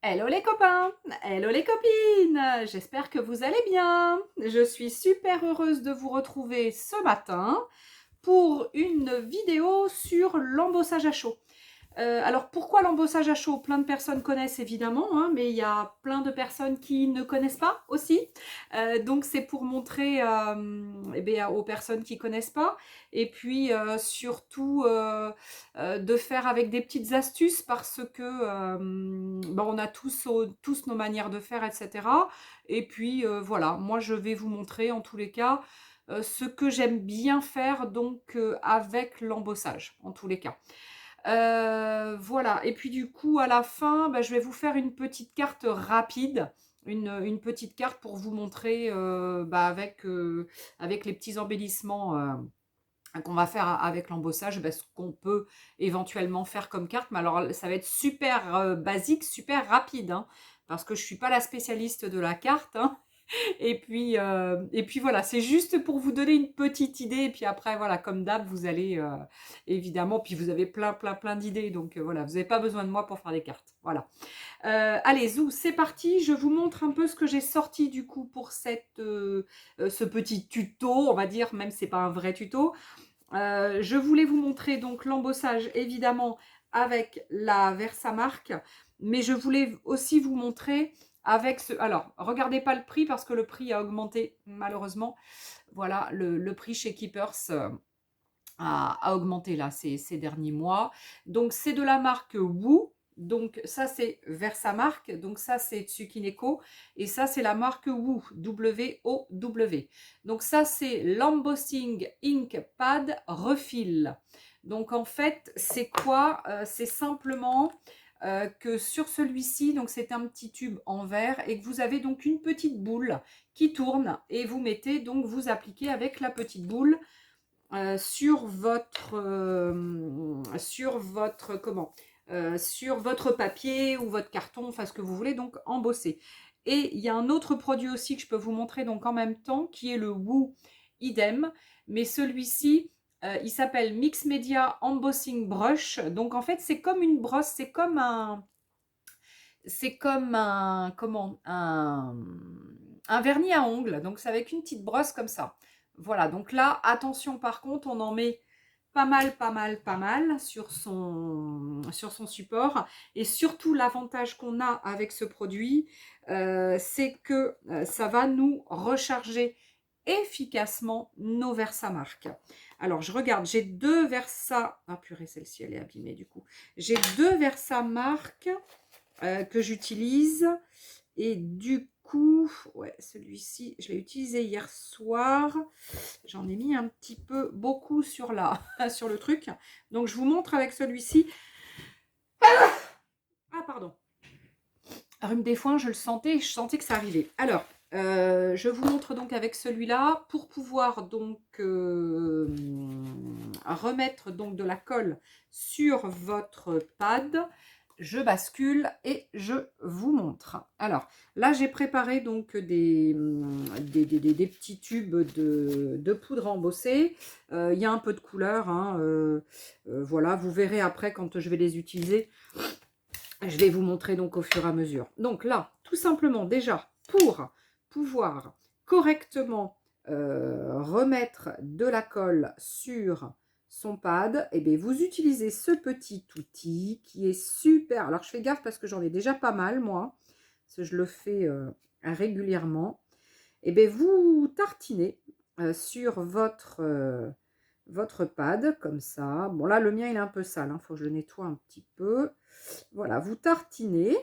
Hello les copains, hello les copines, j'espère que vous allez bien. Je suis super heureuse de vous retrouver ce matin pour une vidéo sur l'embossage à chaud. Alors pourquoi l'embossage à chaud? Plein de personnes connaissent évidemment, hein, mais il y a plein de personnes qui ne connaissent pas aussi. Donc c'est pour montrer eh bien, aux personnes qui connaissent pas, et puis surtout de faire avec des petites astuces parce que ben, on a tous nos manières de faire, etc. Et puis voilà, moi je vais vous montrer en tous les cas ce que j'aime bien faire donc avec l'embossage en tous les cas. Voilà, et puis du coup à la fin, bah, je vais vous faire une petite carte rapide, une petite carte pour vous montrer bah, avec les petits embellissements qu'on va faire avec l'embossage, bah, ce qu'on peut éventuellement faire comme carte. Mais alors ça va être super basique, super rapide, hein, parce que je ne suis pas la spécialiste de la carte, hein. Et puis voilà, c'est juste pour vous donner une petite idée. Et puis après, voilà, comme d'hab, vous allez évidemment, puis vous avez plein d'idées. Donc voilà, vous n'avez pas besoin de moi pour faire des cartes. Voilà. Allez, zou, c'est parti. Je vous montre un peu ce que j'ai sorti du coup pour ce petit tuto, on va dire, même si c'est pas un vrai tuto. Je voulais vous montrer donc l'embossage, évidemment, avec la Versamark, mais je voulais aussi vous montrer avec ce... Alors, regardez pas le prix parce que le prix a augmenté, malheureusement. Voilà, le prix chez Keepers a augmenté là ces derniers mois. Donc, c'est de la marque Woo. Donc, ça, c'est Versamark. Donc, ça, c'est Tsukineko. Et ça, c'est la marque Woo, W-O-W. Donc, ça, c'est l'Embossing Ink Pad Refill. Donc, en fait, c'est quoi? C'est simplement que sur celui-ci, donc c'est un petit tube en verre et que vous avez donc une petite boule qui tourne et vous mettez, donc vous appliquez avec la petite boule sur votre papier ou votre carton, enfin ce que vous voulez, donc embosser. Et il y a un autre produit aussi que je peux vous montrer donc en même temps, qui est le Woo idem, mais celui-ci, il s'appelle Mix Media Embossing Brush. Donc en fait, c'est comme une brosse, comment, un vernis à ongles. Donc c'est avec une petite brosse comme ça. Voilà, donc là, attention par contre, on en met pas mal sur son support. Et surtout, l'avantage qu'on a avec ce produit, c'est que ça va nous recharger efficacement nos Versamark. Alors, je regarde, j'ai deux Versa... Ah purée, celle-ci, elle est abîmée du coup. J'ai deux Versamark que j'utilise. Et du coup, ouais, celui-ci, je l'ai utilisé hier soir. J'en ai mis un petit peu, beaucoup sur sur le truc. Donc, je vous montre avec celui-ci. Ah, pardon. Rhume des foins, je sentais que ça arrivait. Alors, je vous montre donc avec celui-là pour pouvoir donc remettre donc de la colle sur votre pad. Je bascule et je vous montre. Alors, là, j'ai préparé donc des petits tubes de poudre embossée. Il y a un peu de couleur, hein, voilà, vous verrez après quand je vais les utiliser. Je vais vous montrer donc au fur et à mesure. Donc là, tout simplement, déjà, pour pouvoir correctement remettre de la colle sur son pad, et bien vous utilisez ce petit outil qui est super. Alors, je fais gaffe parce que j'en ai déjà pas mal, moi, parce que je le fais régulièrement. Et bien vous tartinez sur votre pad, comme ça. Bon, là, le mien, il est un peu sale, il faut que je le nettoie un petit peu. Voilà, vous tartinez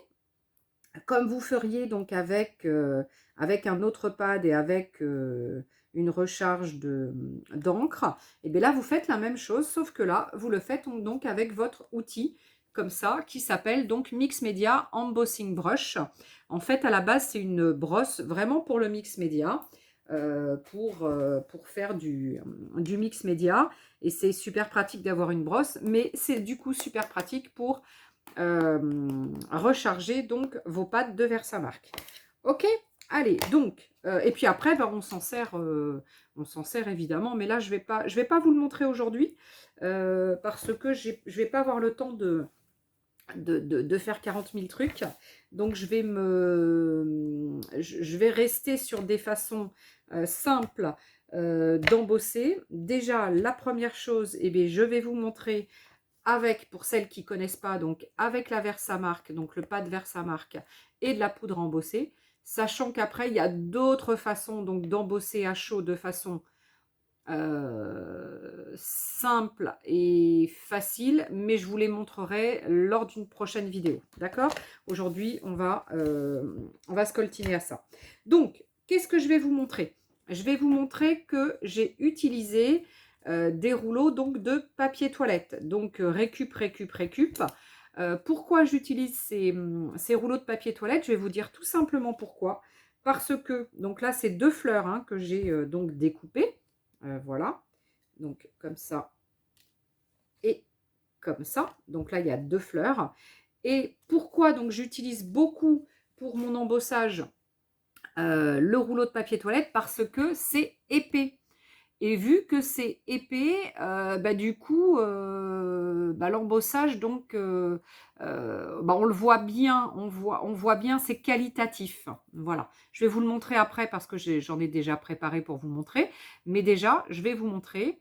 comme vous feriez donc avec un autre pad et avec une recharge d'encre. Et bien là, vous faites la même chose, sauf que là, vous le faites donc avec votre outil, comme ça, qui s'appelle donc Mix Media Embossing Brush. En fait, à la base, c'est une brosse vraiment pour le mix média, pour faire du mix média. Et c'est super pratique d'avoir une brosse, mais c'est du coup super pratique pour recharger donc vos pattes de Versamark. Ok, allez, donc, et puis après, ben, on s'en sert évidemment, mais là, je vais pas vous le montrer aujourd'hui parce que je vais pas avoir le temps de faire 40 000 trucs. Donc, je vais rester sur des façons simples d'embosser. Déjà, la première chose, eh bien, je vais vous montrer avec, pour celles qui ne connaissent pas, donc avec la Versamark, donc le pad Versamark et de la poudre embossée, sachant qu'après, il y a d'autres façons donc d'embosser à chaud de façon simple et facile, mais je vous les montrerai lors d'une prochaine vidéo. D'accord? Aujourd'hui, on va scoltiner à ça. Donc, qu'est-ce que je vais vous montrer? Je vais vous montrer que j'ai utilisé des rouleaux donc de papier toilette. Donc, récup. Pourquoi j'utilise ces rouleaux de papier toilette? Je vais vous dire tout simplement pourquoi. Parce que, donc là, c'est 2 fleurs hein, que j'ai donc découpées. Voilà, donc comme ça et comme ça. Donc là, il y a 2 fleurs. Et pourquoi donc j'utilise beaucoup pour mon embossage le rouleau de papier toilette? Parce que c'est épais. Et vu que c'est épais, du coup, l'embossage, donc, on le voit bien, on voit bien, c'est qualitatif. Voilà. Je vais vous le montrer après parce que j'en ai déjà préparé pour vous montrer. Mais déjà, je vais vous montrer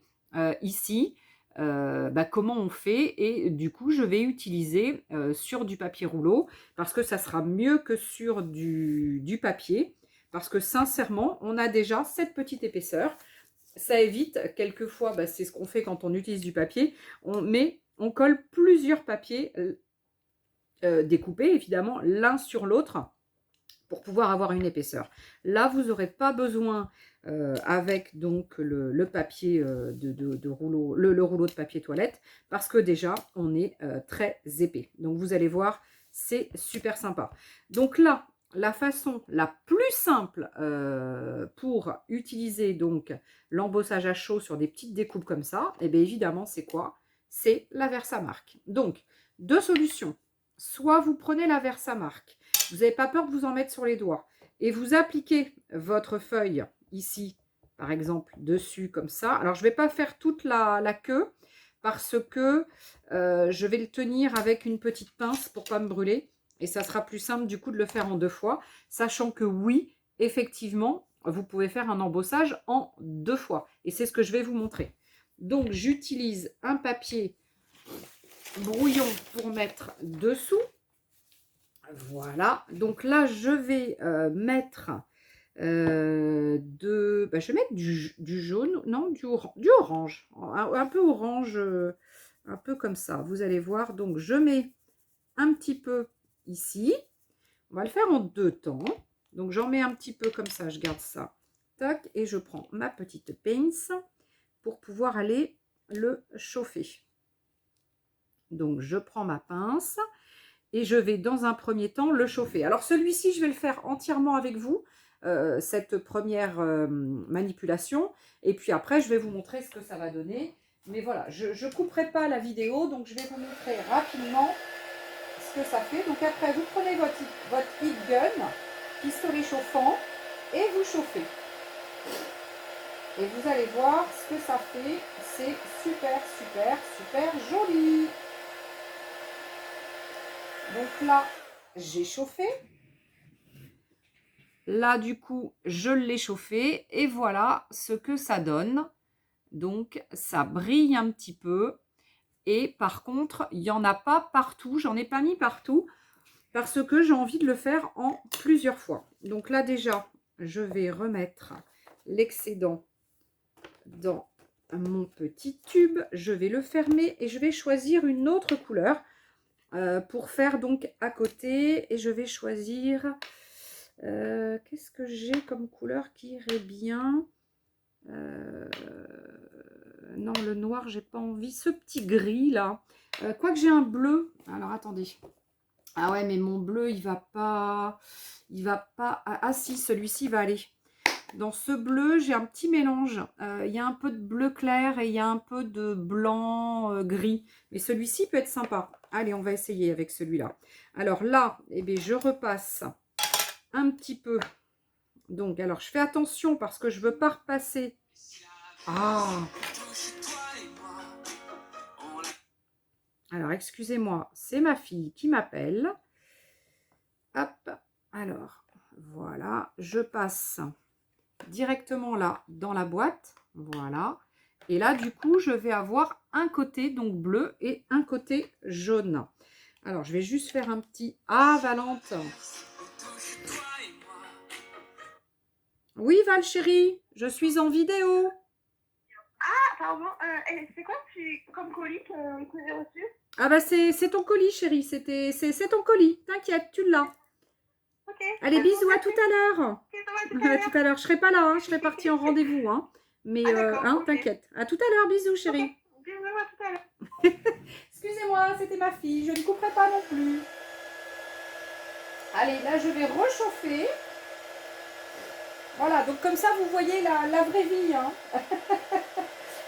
ici comment on fait. Et du coup, je vais utiliser sur du papier rouleau parce que ça sera mieux que sur du papier. Parce que sincèrement, on a déjà cette petite épaisseur. Ça évite, quelquefois, c'est ce qu'on fait quand on utilise du papier, on colle plusieurs papiers découpés, évidemment, l'un sur l'autre, pour pouvoir avoir une épaisseur. Là, vous n'aurez pas besoin, avec donc le papier de rouleau, le rouleau de papier toilette, parce que déjà, on est très épais. Donc, vous allez voir, c'est super sympa. Donc là, la façon la plus simple pour utiliser donc l'embossage à chaud sur des petites découpes comme ça, et bien évidemment, c'est quoi? C'est la Versamark. Donc, 2 solutions. Soit vous prenez la Versamark, vous n'avez pas peur de vous en mettre sur les doigts, et vous appliquez votre feuille ici, par exemple, dessus comme ça. Alors, je ne vais pas faire toute la queue, parce que je vais le tenir avec une petite pince pour ne pas me brûler. Et ça sera plus simple du coup de le faire en 2 fois, sachant que oui, effectivement, vous pouvez faire un embossage en 2 fois. Et c'est ce que je vais vous montrer. Donc, j'utilise un papier brouillon pour mettre dessous. Voilà. Donc là, je vais mettre je vais mettre du jaune, non, du orange. Un peu orange, un peu comme ça. Vous allez voir. Donc, je mets un petit peu ici. On va le faire en 2 temps. Donc, j'en mets un petit peu comme ça. Je garde ça. Tac. Et je prends ma petite pince pour pouvoir aller le chauffer. Donc, je prends ma pince et je vais dans un premier temps le chauffer. Alors, celui-ci, je vais le faire entièrement avec vous, cette première manipulation. Et puis après, je vais vous montrer ce que ça va donner. Mais voilà, je ne couperai pas la vidéo, donc je vais vous montrer rapidement ce que ça fait. Donc après, vous prenez votre heat gun, pistolet chauffant, et vous chauffez. Et vous allez voir ce que ça fait. C'est super, super, super joli. Donc là, j'ai chauffé. Là, du coup, je l'ai chauffé. Et voilà ce que ça donne. Donc, ça brille un petit peu. Et par contre, il n'y en a pas partout. J'en ai pas mis partout. Parce que j'ai envie de le faire en plusieurs fois. Donc là, déjà, je vais remettre l'excédent dans mon petit tube. Je vais le fermer et je vais choisir une autre couleur pour faire donc à côté. Et je vais choisir... qu'est-ce que j'ai comme couleur qui irait bien? Non, le noir, j'ai pas envie. Ce petit gris là. Quoique j'ai un bleu. Alors, attendez. Ah ouais, mais mon bleu, il va pas... Il va pas... Ah si, celui-ci va aller. Dans ce bleu, j'ai un petit mélange. Il y a un peu de bleu clair et il y a un peu de blanc gris. Mais celui-ci peut être sympa. Allez, on va essayer avec celui-là. Alors là, eh bien, je repasse un petit peu. Donc, alors, je fais attention parce que je ne veux pas repasser. Ah! Alors, excusez-moi, c'est ma fille qui m'appelle. Hop, alors, voilà, je passe directement là dans la boîte. Voilà. Et là, du coup, je vais avoir un côté donc bleu et un côté jaune. Alors, je vais juste faire un petit... Ah, Valente. Oui, Val, chérie, je suis en vidéo. Ah, pardon, c'est quoi comme colis que j'ai reçu? Ah bah, c'est ton colis, chérie. C'est ton colis. T'inquiète, tu l'as. Ok, Allez, bah, je vous bisous, à tout remercie. à l'heure. Ok, ça va tout à À tout l'heure. à l'heure. Je serai pas là, hein, je serai partie en rendez-vous. Hein. Mais, Ah, d'accord, hein, ok. t'inquiète. À tout à l'heure, bisous, Ok, chérie. bisous, à tout à l'heure. Excusez-moi, c'était ma fille. Je ne couperai pas non plus. Allez, là, je vais réchauffer. Voilà, donc comme ça, vous voyez la vraie vie. Hein.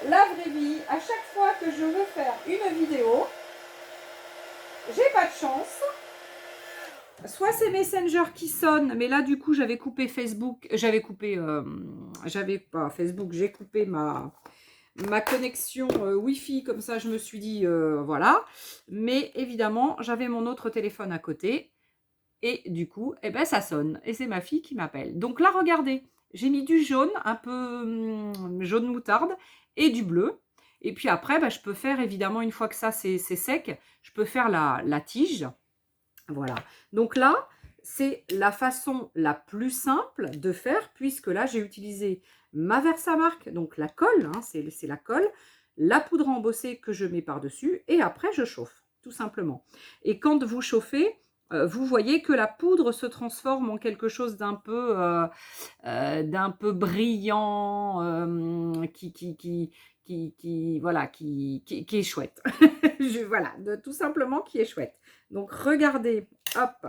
La vraie vie. À chaque fois que je veux faire une vidéo, j'ai pas de chance. Soit c'est Messenger qui sonne, mais là, du coup, j'avais coupé Facebook. J'avais coupé... j'avais pas Facebook, j'ai coupé ma connexion Wi-Fi, comme ça je me suis dit voilà, mais évidemment j'avais mon autre téléphone à côté et du coup eh ben, ça sonne et c'est ma fille qui m'appelle. Donc là regardez, j'ai mis du jaune, un peu jaune moutarde et du bleu et puis après bah, je peux faire évidemment une fois que ça c'est sec, je peux faire la tige. Voilà, donc là c'est la façon la plus simple de faire puisque là j'ai utilisé ma Versamark, donc la colle, hein, c'est la colle, la poudre embossée que je mets par-dessus et après je chauffe, tout simplement. Et quand vous chauffez, vous voyez que la poudre se transforme en quelque chose d'un peu brillant, voilà, qui est chouette. Voilà, tout simplement qui est chouette. Donc, regardez, hop,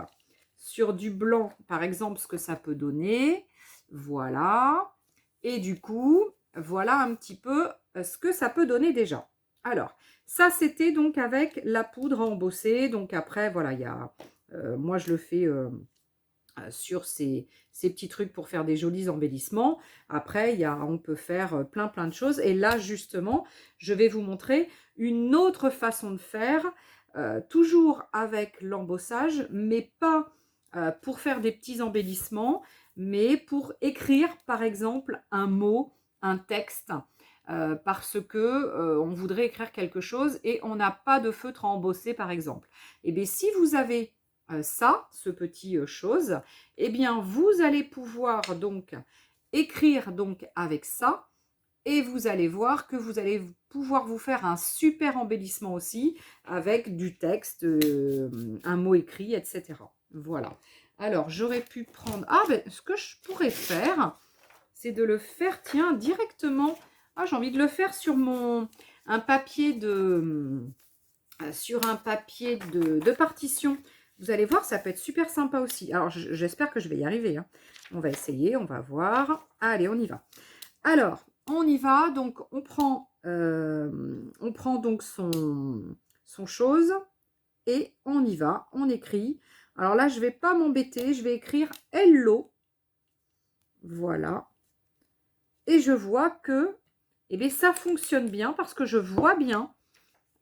sur du blanc, par exemple, ce que ça peut donner. Voilà. Et du coup, voilà un petit peu ce que ça peut donner déjà. Alors, ça, c'était donc avec la poudre embossée. Donc, après, voilà, il y a... moi, je le fais sur ces petits trucs pour faire des jolis embellissements. Après, on peut faire plein de choses. Et là, justement, je vais vous montrer une autre façon de faire, toujours avec l'embossage, mais pas pour faire des petits embellissements, mais pour écrire, par exemple, un mot, un texte, parce que on voudrait écrire quelque chose et on n'a pas de feutre à embosser, par exemple. Et bien, si vous avez ça, ce petit chose, eh bien, vous allez pouvoir donc écrire donc avec ça et vous allez voir que vous allez pouvoir vous faire un super embellissement aussi avec du texte, un mot écrit, etc. Voilà. Alors, j'aurais pu prendre... Ah, ben, ce que je pourrais faire, c'est de le faire, tiens, directement... Ah, j'ai envie de le faire sur un papier sur un papier de partition. Vous allez voir, ça peut être super sympa aussi. Alors, j'espère que je vais y arriver. Hein. On va essayer, on va voir. Allez, on y va. Alors, on y va. Donc, on prend donc son chose et on y va. On écrit. Alors là, je ne vais pas m'embêter. Je vais écrire Hello. Voilà. Et je vois que eh bien, ça fonctionne bien parce que je vois bien,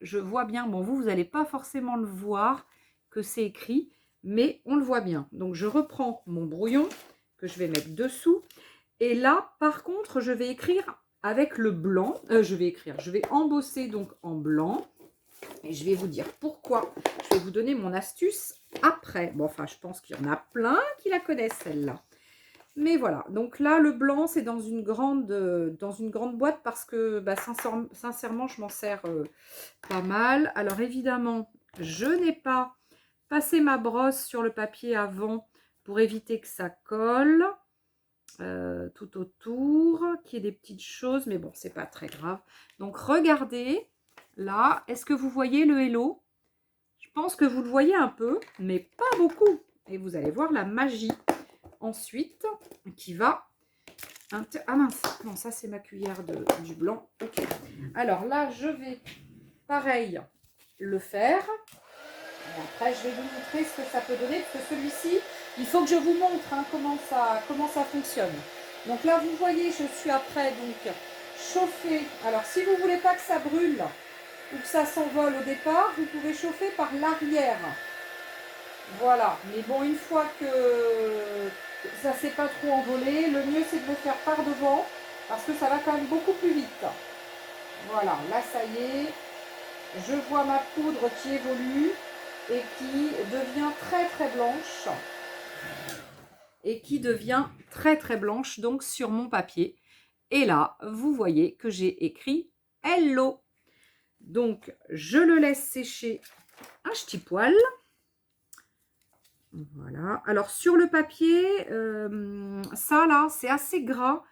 bon, vous n'allez pas forcément le voir que c'est écrit, mais on le voit bien. Donc, je reprends mon brouillon que je vais mettre dessous. Et là, par contre, je vais écrire avec le blanc. Je vais embosser donc en blanc. Et je vais vous dire pourquoi. Je vais vous donner mon astuce après. Bon, enfin, je pense qu'il y en a plein qui la connaissent, celle-là. Mais voilà, donc là, le blanc, c'est dans une grande boîte parce que, bah, sincèrement, je m'en sers pas mal. Alors, évidemment, je n'ai pas passé ma brosse sur le papier avant pour éviter que ça colle tout autour, qu'il y ait des petites choses, mais bon, c'est pas très grave. Donc, regardez, là, est-ce que vous voyez le hello? Je pense que vous le voyez un peu, mais pas beaucoup. Et vous allez voir la magie ensuite qui va... Ah mince, non, ça c'est ma cuillère du blanc. Ok. Alors là, je vais, pareil, le faire. Et après, je vais vous montrer ce que ça peut donner. Parce que celui-ci, il faut que je vous montre hein, comment ça fonctionne. Donc là, vous voyez, je suis après donc chauffer. Alors, si vous ne voulez pas que ça brûle, ou que ça s'envole au départ, vous pouvez chauffer par l'arrière. Voilà, mais bon, une fois que ça ne s'est pas trop envolé, le mieux c'est de le faire par devant, parce que ça va quand même beaucoup plus vite. Voilà, là ça y est, je vois ma poudre qui évolue et qui devient très très blanche. Et qui devient très très blanche donc sur mon papier. Et là, vous voyez que j'ai écrit Hello. Donc, je le laisse sécher un petit poil. Voilà. Alors, sur le papier, ça là, c'est assez gras.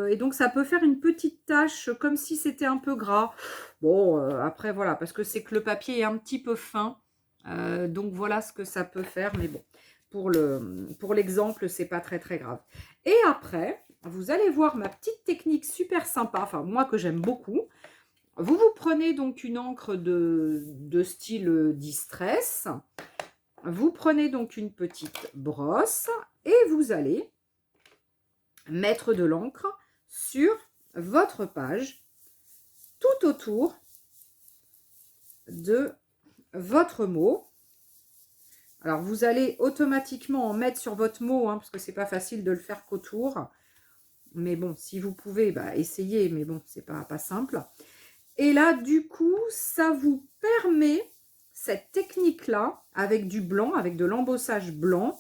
Et donc, ça peut faire une petite tache comme si c'était un peu gras. Bon, après, voilà, parce que c'est que le papier est un petit peu fin. Donc, voilà ce que ça peut faire. Mais bon, pour l'exemple, c'est pas très, très grave. Et après, vous allez voir ma petite technique super sympa. Enfin, moi que j'aime beaucoup. Vous prenez donc une encre de style Distress. Vous prenez donc une petite brosse et vous allez mettre de l'encre sur votre page tout autour de votre mot. Alors, vous allez automatiquement en mettre sur votre mot, hein, parce que c'est pas facile de le faire qu'autour. Mais bon, si vous pouvez, bah, essayez, mais bon, c'est pas simple. Et là, du coup, ça vous permet, cette technique-là, avec du blanc, avec de l'embossage blanc,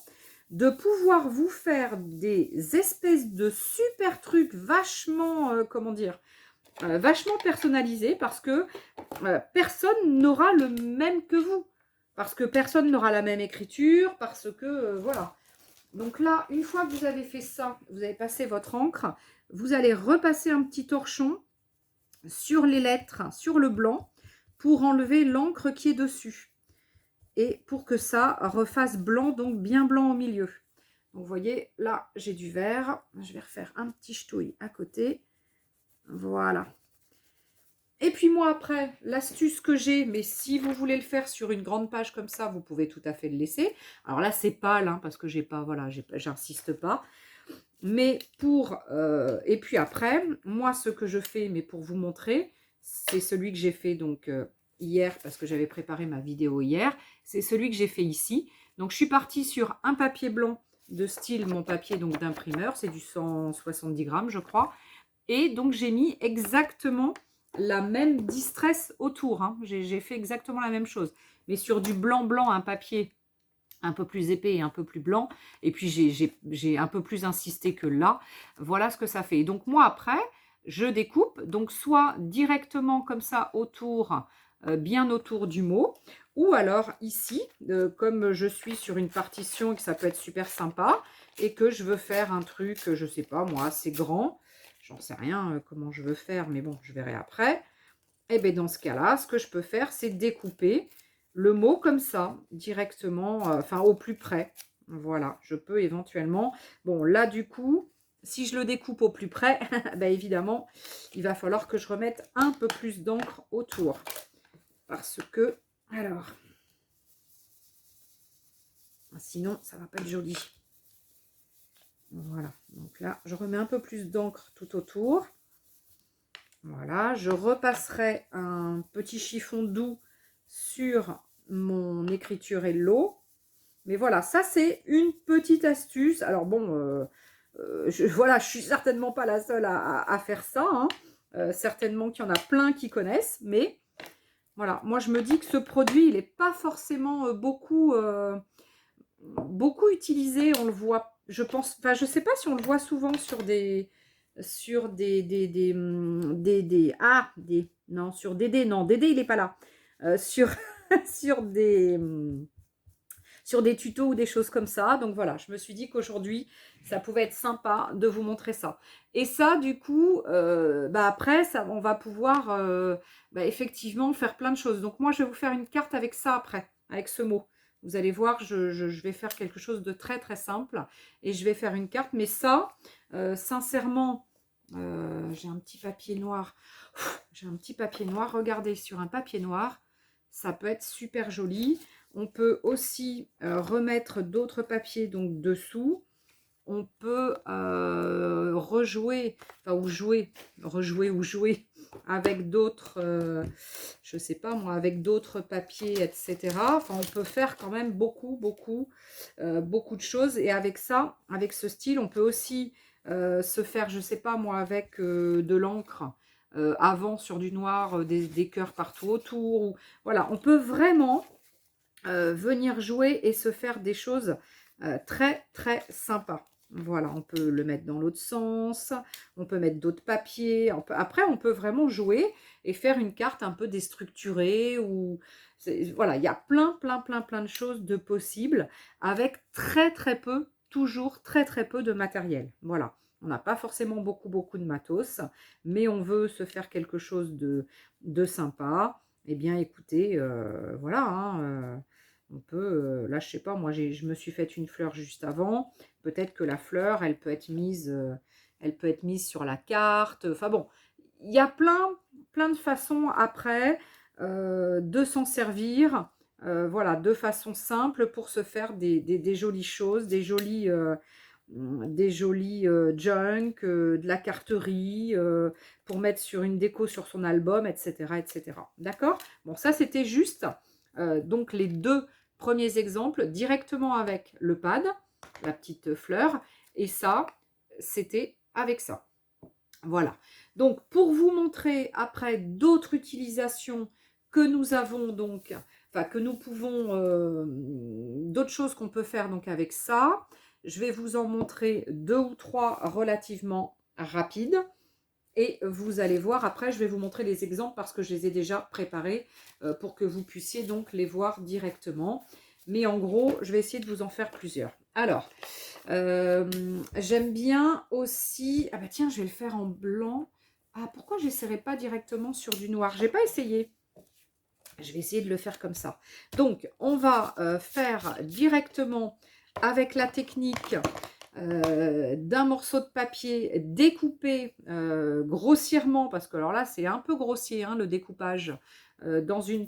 de pouvoir vous faire des espèces de super trucs vachement, comment dire, vachement personnalisés, parce que personne n'aura le même que vous. Parce que personne n'aura la même écriture, parce que, voilà. Donc là, une fois que vous avez fait ça, vous avez passé votre encre, vous allez repasser un petit torchon sur les lettres, sur le blanc, pour enlever l'encre qui est dessus. Et pour que ça refasse blanc, donc bien blanc au milieu. Donc vous voyez, là, j'ai du vert. Je vais refaire un petit ch'touille à côté. Voilà. Et puis moi, après, l'astuce que j'ai, mais si vous voulez le faire sur une grande page comme ça, vous pouvez tout à fait le laisser. Alors là, c'est pâle, hein, parce que j'ai pas, voilà, j'insiste pas. Mais et puis après, moi, ce que je fais, mais pour vous montrer, c'est celui que j'ai fait donc hier, parce que j'avais préparé ma vidéo hier. C'est celui que j'ai fait ici. Donc, je suis partie sur un papier blanc de style, mon papier donc d'imprimeur. C'est du 170 grammes, je crois. Et donc, j'ai mis exactement la même distress autour. Hein. J'ai fait exactement la même chose. Mais sur du blanc-blanc, un papier un peu plus épais et un peu plus blanc. Et puis, j'ai un peu plus insisté que là. Voilà ce que ça fait. Et donc, moi, après, je découpe. Donc, soit directement comme ça autour, bien autour du mot. Ou alors ici, comme je suis sur une partition et que ça peut être super sympa. Et que je veux faire un truc, je sais pas moi, assez grand. J'en sais rien comment je veux faire, mais bon, je verrai après. Et bien, dans ce cas-là, ce que je peux faire, c'est découper le mot comme ça, directement, enfin au plus près. Voilà, je peux éventuellement... Bon, là, du coup, si je le découpe au plus près, ben évidemment, il va falloir que je remette un peu plus d'encre autour. Parce que, alors... Sinon, ça ne va pas être joli. Voilà, donc là, je remets un peu plus d'encre tout autour. Voilà, je repasserai un petit chiffon doux sur mon écriture Hello. Mais voilà, ça c'est une petite astuce. Alors bon, voilà, je suis certainement pas la seule à faire ça. Hein. Certainement qu'il y en a plein qui connaissent. Mais voilà, moi je me dis que ce produit, il n'est pas forcément beaucoup utilisé. On le voit, je pense, enfin je sais pas si on le voit souvent sur non, sur Dédé, non, Dédé il est pas là, sur sur des tutos ou des choses comme ça. Donc voilà, je me suis dit qu'aujourd'hui ça pouvait être sympa de vous montrer ça. Et ça du coup bah après ça, on va pouvoir bah, effectivement faire plein de choses. Donc moi je vais vous faire une carte avec ça après, avec ce mot. Vous allez voir, je vais faire quelque chose de très très simple et je vais faire une carte. Mais ça, sincèrement, j'ai un petit papier noir. J'ai un petit papier noir. Regardez, sur un papier noir, ça peut être super joli. On peut aussi remettre d'autres papiers donc dessous. On peut rejouer, enfin ou jouer, rejouer ou jouer avec d'autres, je sais pas moi, avec d'autres papiers, etc. Enfin, on peut faire quand même beaucoup, beaucoup, beaucoup de choses. Et avec ça, avec ce style, on peut aussi se faire, je sais pas moi, avec de l'encre avant sur du noir, des cœurs partout autour. Voilà, on peut vraiment venir jouer et se faire des choses très, très sympas. Voilà, on peut le mettre dans l'autre sens, on peut mettre d'autres papiers. Après, on peut vraiment jouer et faire une carte un peu déstructurée. Voilà, il y a plein, plein, plein, plein de choses de possibles avec très, très peu, toujours très, très peu de matériel. Voilà, on n'a pas forcément beaucoup, beaucoup de matos, mais on veut se faire quelque chose de sympa. Eh bien, écoutez, voilà, hein, on peut, là, je sais pas, moi, je me suis fait une fleur juste avant. Peut-être que la fleur, elle peut être mise sur la carte. Enfin bon, il y a plein, plein de façons après de s'en servir. Voilà, de façon simple pour se faire des jolies choses, des jolis junk, de la carterie, pour mettre sur une déco sur son album, etc. etc. D'accord? Bon, ça, c'était juste donc les deux premiers exemples directement avec le pad, la petite fleur, et ça, c'était avec ça. Voilà. Donc, pour vous montrer après d'autres utilisations que nous avons donc, enfin que nous pouvons, d'autres choses qu'on peut faire donc avec ça, je vais vous en montrer 2 ou 3 relativement rapides. Et vous allez voir, après, je vais vous montrer les exemples parce que je les ai déjà préparés pour que vous puissiez donc les voir directement. Mais en gros, je vais essayer de vous en faire plusieurs. Alors, j'aime bien aussi... Ah bah tiens, je vais le faire en blanc. Ah, pourquoi je n'essaierai pas directement sur du noir? Je n'ai pas essayé. Je vais essayer de le faire comme ça. Donc, on va faire directement avec la technique d'un morceau de papier découpé grossièrement, parce que alors là, c'est un peu grossier, hein, le découpage dans une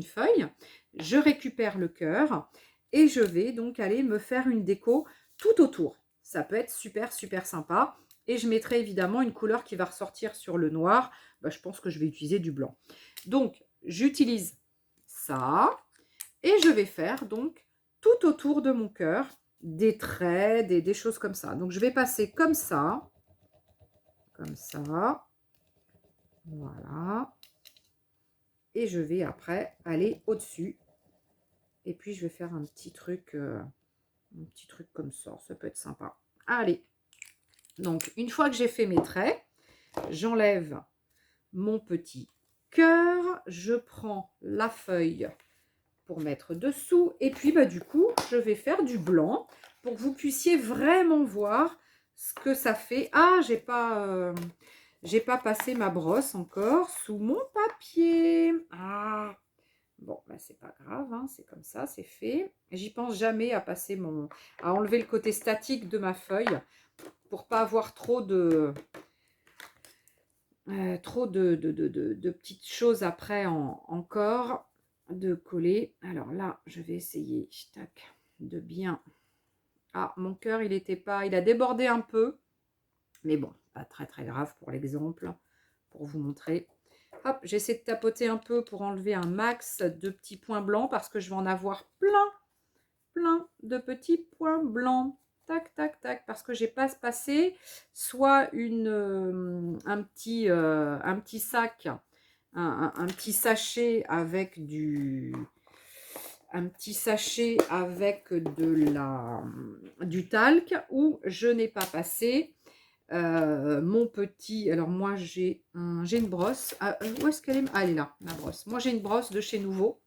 feuille. Je récupère le cœur et je vais donc aller me faire une déco tout autour. Ça peut être super, super sympa. Et je mettrai évidemment une couleur qui va ressortir sur le noir. Bah, je pense que je vais utiliser du blanc. Donc, j'utilise ça et je vais faire donc tout autour de mon cœur des traits, des choses comme ça. Donc, je vais passer comme ça, voilà. Et je vais après aller au-dessus. Et puis, je vais faire un petit truc comme ça. Ça peut être sympa. Allez. Donc, une fois que j'ai fait mes traits, j'enlève mon petit cœur. Je prends la feuille pour mettre dessous. Et puis, bah, du coup, je vais faire du blanc pour que vous puissiez vraiment voir ce que ça fait. Ah, j'ai pas passé ma brosse encore sous mon papier. Ah, bon, bah, c'est pas grave, hein, c'est comme ça, c'est fait. J'y pense jamais à à enlever le côté statique de ma feuille pour pas avoir trop de petites choses après encore de coller. Alors là, je vais essayer tac, de bien... Ah, mon cœur, il a débordé un peu. Mais bon, pas très très grave pour l'exemple, pour vous montrer. Hop, j'essaie de tapoter un peu pour enlever un max de petits points blancs parce que je vais en avoir plein de petits points blancs. Tac, tac, tac, parce que j'ai pas passé soit un petit sac, un petit sachet avec du talc, ou je n'ai pas passé mon petit... Alors moi j'ai une brosse. Où est-ce qu'elle est? Ah, elle est là, la brosse. Moi j'ai une brosse de chez Nouveau.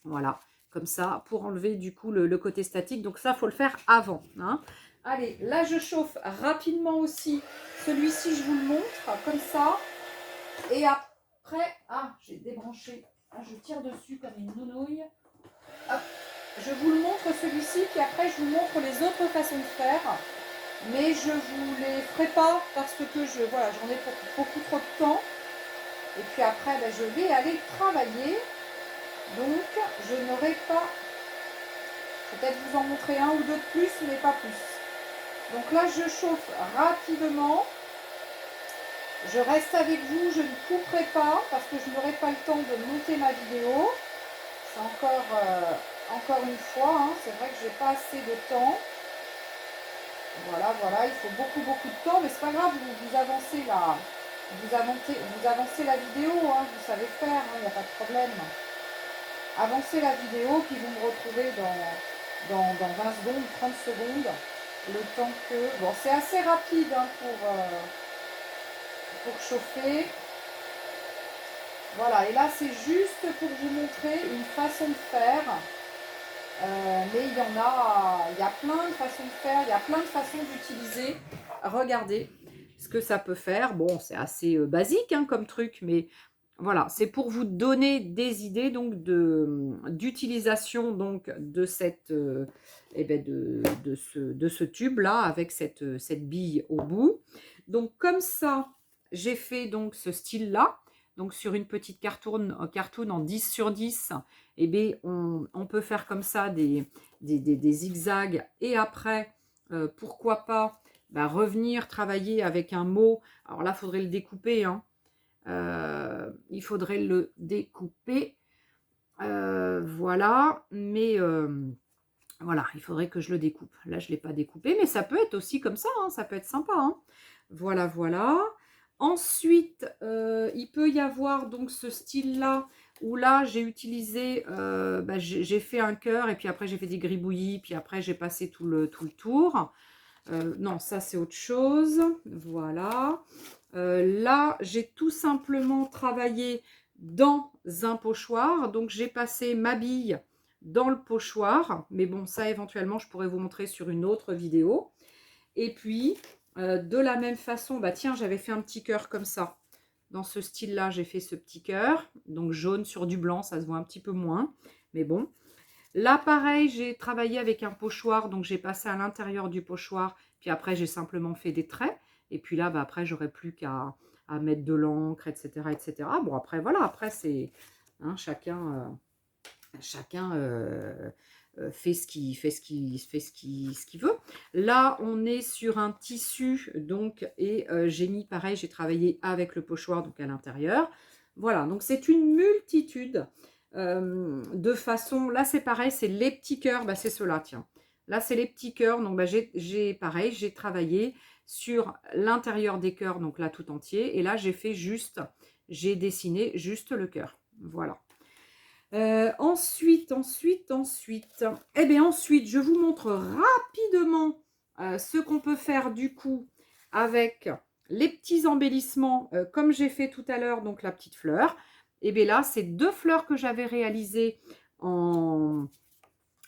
Voilà, comme ça, pour enlever du coup le côté statique. Donc ça, il faut le faire avant, hein. Allez, là je chauffe rapidement aussi. Celui-ci, je vous le montre, comme ça. Et après, ah, j'ai débranché. Ah, je tire dessus comme une nounouille. Hop. Je vous le montre celui-ci, puis après je vous montre les autres façons de faire. Mais je vous les ferai pas parce que voilà, j'en ai pour beaucoup trop de temps. Et puis après, ben, je vais aller travailler. Donc, je n'aurai pas... Peut-être vous en montrer un ou deux de plus, mais pas plus. Donc là, je chauffe rapidement. Je reste avec vous, je ne couperai pas parce que je n'aurai pas le temps de monter ma vidéo. C'est encore une fois, hein, c'est vrai que j'ai pas assez de temps. Voilà, voilà, il faut beaucoup de temps, mais c'est pas grave, vous avancez vous avancez la vidéo, hein, vous savez faire, il n'y a pas de problème. Avancez la vidéo, puis vous me retrouvez dans 20 secondes, 30 secondes, le temps que... Bon, c'est assez rapide hein, pour chauffer. Voilà, et là c'est juste pour vous montrer une façon de faire. Mais il y a plein de façons de faire, il y a plein de façons d'utiliser. Regardez ce que ça peut faire. Bon, c'est assez basique hein, comme truc, mais voilà, c'est pour vous donner des idées donc d'utilisation donc de cette de ce tube là avec cette bille au bout. Donc comme ça, j'ai fait donc ce style là. Donc sur une petite cartoon en 10 sur 10, eh bien, on peut faire comme ça des zigzags et après, pourquoi pas revenir travailler avec un mot. Alors là, il faudrait le découper. Hein. Il faudrait le découper. Voilà, mais voilà, il faudrait que je le découpe. Là, je ne l'ai pas découpé, mais ça peut être aussi comme ça. Hein, ça peut être sympa. Hein. Voilà, voilà. Ensuite, il peut y avoir donc ce style-là, où là, j'ai utilisé, j'ai fait un cœur, et puis après, j'ai fait des gribouillis, puis après, j'ai passé tout le tour. Non, ça, c'est autre chose. Voilà. Là, j'ai tout simplement travaillé dans un pochoir. Donc, j'ai passé ma bille dans le pochoir. Mais bon, ça, éventuellement, je pourrais vous montrer sur une autre vidéo. Et puis, de la même façon, bah tiens, j'avais fait un petit cœur comme ça. Dans ce style-là, j'ai fait ce petit cœur. Donc, jaune sur du blanc, ça se voit un petit peu moins. Mais bon. Là, pareil, j'ai travaillé avec un pochoir. Donc, j'ai passé à l'intérieur du pochoir. Puis après, j'ai simplement fait des traits. Et puis là, bah, après, j'aurais plus qu'à mettre de l'encre, etc., etc. Bon, après, voilà. Après, c'est hein, chacun fait ce qu'il veut. Là, on est sur un tissu, donc, et j'ai mis, pareil, j'ai travaillé avec le pochoir, donc à l'intérieur. Voilà, donc c'est une multitude de façons. Là, c'est pareil, c'est les petits cœurs, bah, c'est ceux-là, tiens. Là, c'est les petits cœurs, donc bah, pareil, j'ai travaillé sur l'intérieur des cœurs, donc là, tout entier. Et là, j'ai dessiné juste le cœur. Voilà. Ensuite, eh bien ensuite, je vous montre rapidement ce qu'on peut faire du coup avec les petits embellissements comme j'ai fait tout à l'heure, donc la petite fleur. Et bien là, c'est 2 fleurs que j'avais réalisées en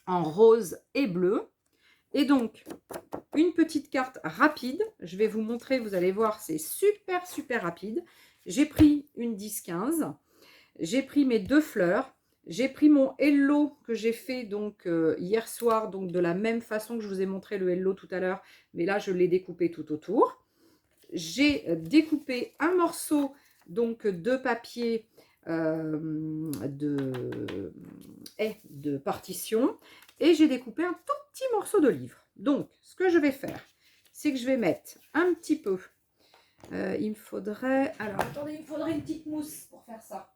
rose et bleu. Et donc, une petite carte rapide. Je vais vous montrer, vous allez voir, c'est super rapide. J'ai pris une 10-15. J'ai pris mes 2 fleurs. J'ai pris mon hello que j'ai fait donc hier soir, donc de la même façon que je vous ai montré le hello tout à l'heure, mais là je l'ai découpé tout autour. J'ai découpé un morceau donc de papier de partition et j'ai découpé un tout petit morceau de livre. Donc ce que je vais faire, c'est que je vais mettre un petit peu. Il me faudrait, alors attendez, il me faudrait une petite mousse pour faire ça.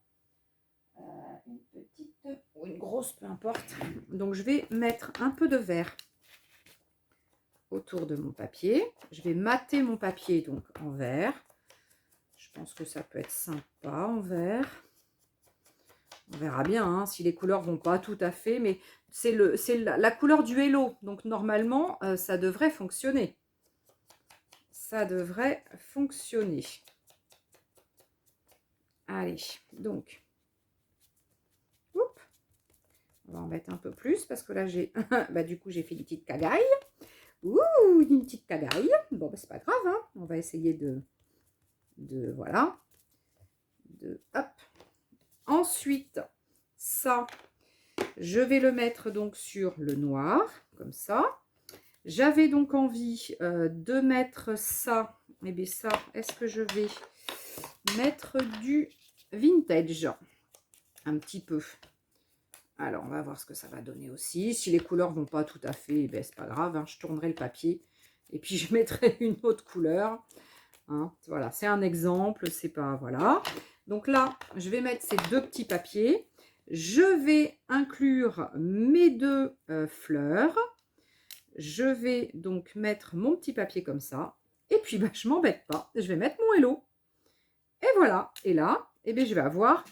Une petite ou une grosse, peu importe. Donc, je vais mettre un peu de verre autour de mon papier. Je vais mater mon papier donc en verre. Je pense que ça peut être sympa en verre. On verra bien hein, si les couleurs vont pas tout à fait, mais c'est la couleur du hello. Donc, normalement, ça devrait fonctionner. Ça devrait fonctionner. Allez, donc... On va en mettre un peu plus parce que là, du coup, j'ai fait une petite cagaille. Ouh, une petite cagaille. Bon, c'est pas grave. Hein. On va essayer voilà. Hop. Ensuite, ça, je vais le mettre donc sur le noir, comme ça. J'avais donc envie de mettre ça. Eh bien, ça, est-ce que je vais mettre du vintage? Un petit peu. Alors, on va voir ce que ça va donner aussi. Si les couleurs ne vont pas tout à fait, ben, c'est pas grave. Hein, je tournerai le papier et puis je mettrai une autre couleur. hein. Voilà, c'est un exemple, c'est pas... Voilà. Donc là, je vais mettre ces 2 petits papiers. Je vais inclure mes 2 fleurs. Je vais donc mettre mon petit papier comme ça. Et puis, bah, je m'embête pas. Je vais mettre mon hello. Et voilà. Et là, eh bien, je vais avoir...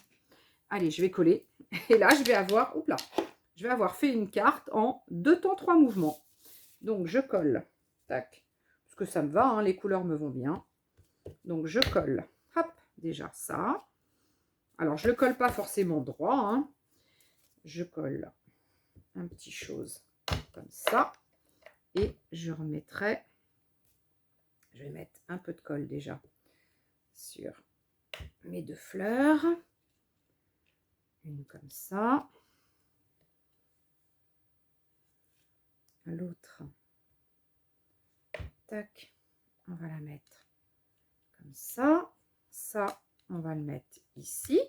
Allez, je vais coller. Et là, je vais avoir... Oups là. Je vais avoir fait une carte en 2 temps 3 mouvements. Donc, je colle. Tac. Parce que ça me va, hein, les couleurs me vont bien. Donc, je colle. Hop, déjà ça. Alors, je ne le colle pas forcément droit, hein. Je colle un petit chose comme ça. Et je remettrai... Je vais mettre un peu de colle déjà sur mes 2 fleurs. Une comme ça. L'autre. Tac. On va la mettre comme ça. Ça, on va le mettre ici.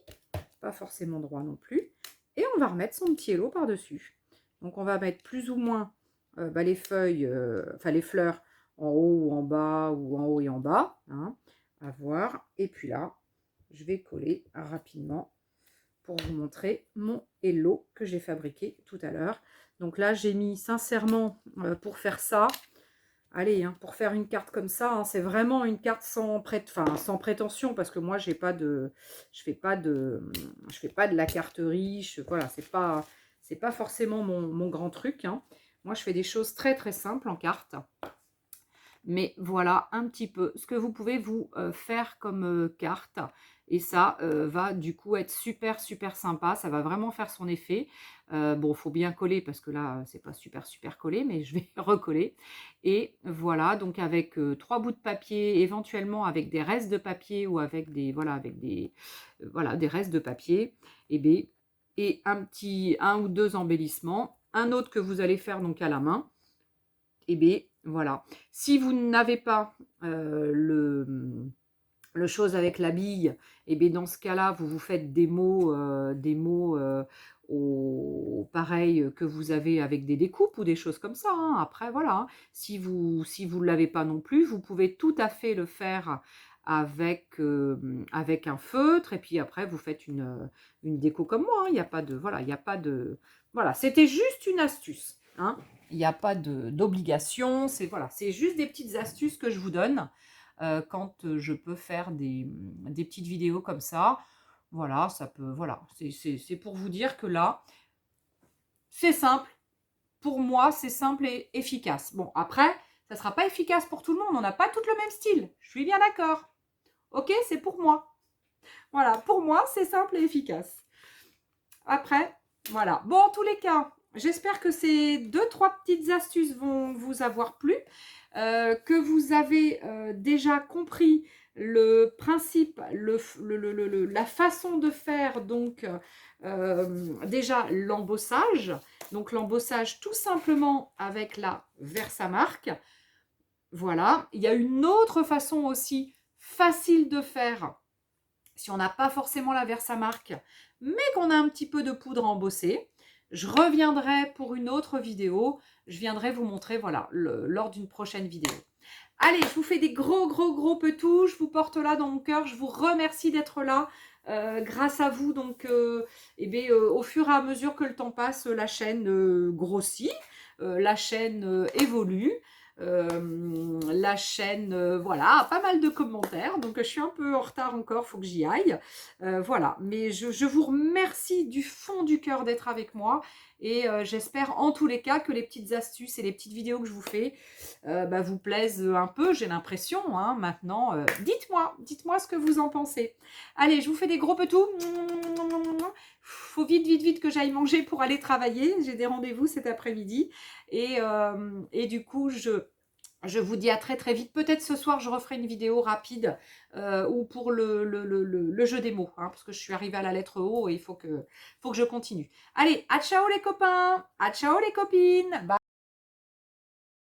Pas forcément droit non plus. Et on va remettre son petit hello par-dessus. Donc, on va mettre plus ou moins les feuilles, enfin les fleurs en haut ou en bas, ou en haut et en bas, hein, à voir. Et puis là, je vais coller rapidement pour vous montrer mon hello que j'ai fabriqué tout à l'heure. Donc là, j'ai mis sincèrement, pour faire ça, allez, hein, pour faire une carte comme ça, hein, c'est vraiment une carte sans, sans prétention, parce que moi, je fais pas de la carte riche, voilà, c'est pas forcément mon grand truc, hein. Moi, je fais des choses très très simples en carte. Mais voilà un petit peu ce que vous pouvez vous faire comme carte. Et ça va du coup être super super sympa. Ça va vraiment faire son effet. Bon, il faut bien coller parce que là, c'est pas super super collé, mais je vais recoller. Et voilà, donc avec 3 bouts de papier, éventuellement avec des restes de papier ou avec des, voilà, avec des, voilà, des restes de papier. Et un ou deux embellissements. Un autre que vous allez faire donc à la main. Et bien, voilà. Si vous n'avez pas le chose avec la bille, et bien dans ce cas-là, vous vous faites des mots pareil que vous avez avec des découpes ou des choses comme ça, hein. Après, voilà, hein. Si vous ne l'avez pas non plus, vous pouvez tout à fait le faire avec un feutre. Et puis après, vous faites une déco comme moi, hein. Il n'y a pas de... Voilà, il n'y a pas de... Voilà, c'était juste une astuce, hein. Il n'y a pas d'obligation, c'est voilà, c'est juste des petites astuces que je vous donne quand je peux faire des petites vidéos comme ça. Voilà, ça peut, voilà, c'est pour vous dire que là, c'est simple. Pour moi, c'est simple et efficace. Bon, après, ça ne sera pas efficace pour tout le monde. On n'a pas tout le même style. Je suis bien d'accord. Ok, c'est pour moi. Voilà, pour moi, c'est simple et efficace. Après, voilà. Bon, en tous les cas, j'espère que ces 2-3 petites astuces vont vous avoir plu, que vous avez déjà compris le principe, la façon de faire, donc déjà l'embossage. Donc l'embossage tout simplement avec la Versamark. Voilà. Il y a une autre façon aussi facile de faire si on n'a pas forcément la Versamark, mais qu'on a un petit peu de poudre embossée. Je reviendrai pour une autre vidéo. Je viendrai vous montrer, voilà, lors d'une prochaine vidéo. Allez, je vous fais des gros, gros, gros petous. Je vous porte là dans mon cœur. Je vous remercie d'être là. Grâce à vous, donc, au fur et à mesure que le temps passe, la chaîne grossit, la chaîne évolue. La chaîne, voilà, pas mal de commentaires, donc je suis un peu en retard encore, faut que j'y aille, voilà, mais je vous remercie du fond du cœur d'être avec moi, et j'espère en tous les cas que les petites astuces et les petites vidéos que je vous fais vous plaisent un peu, j'ai l'impression, hein, maintenant, dites-moi ce que vous en pensez. Allez, je vous fais des gros petous, faut vite, vite, vite que j'aille manger pour aller travailler, j'ai des rendez-vous cet après-midi, et du coup, je vous dis à très très vite. Peut-être ce soir, je referai une vidéo rapide ou pour le jeu des mots, hein, parce que je suis arrivée à la lettre O et il faut que je continue. Allez, à ciao les copains, à ciao les copines. Bye.